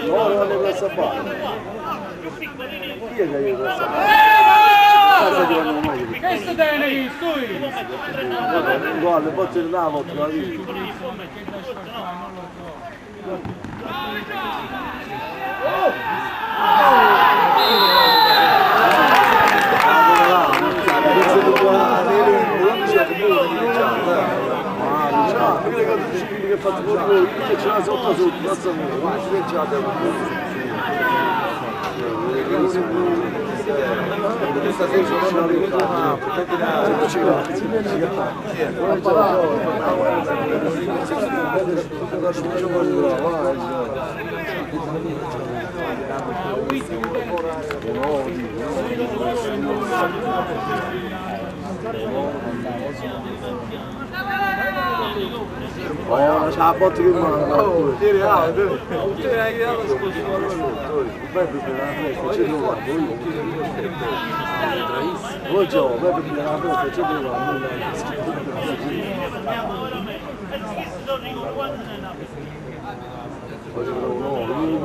No, non è questa qua. Chi è che io questa qua? Questo deve visto Guarda, le botte di lavo, te la dico. Che fate fuori voi, che ce l'ha sotto sotto, cazzo mio, ma ci leggiate questa sera non arrivo a oh, c'ha la botta che manca. Oh, tiri out. Tiri out, scusi. Vai per la festa, c'è dove voi Gio, vai per la festa, c'è dove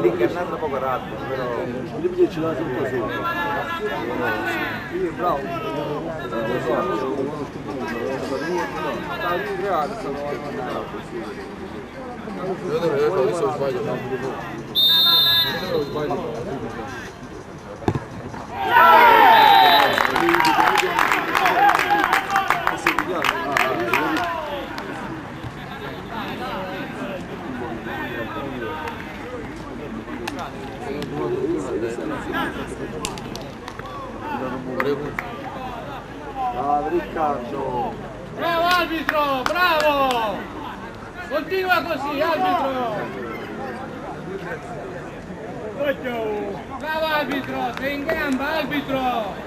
l'incarnato poco ratto, però gli piace la sotto sotto. Io bravo. Io dovrei fare questo sbaglio, ma non sbaglio. Bravo Riccardo! Bravo arbitro, bravo! Continua così, arbitro! Bravo arbitro, sei in gamba arbitro!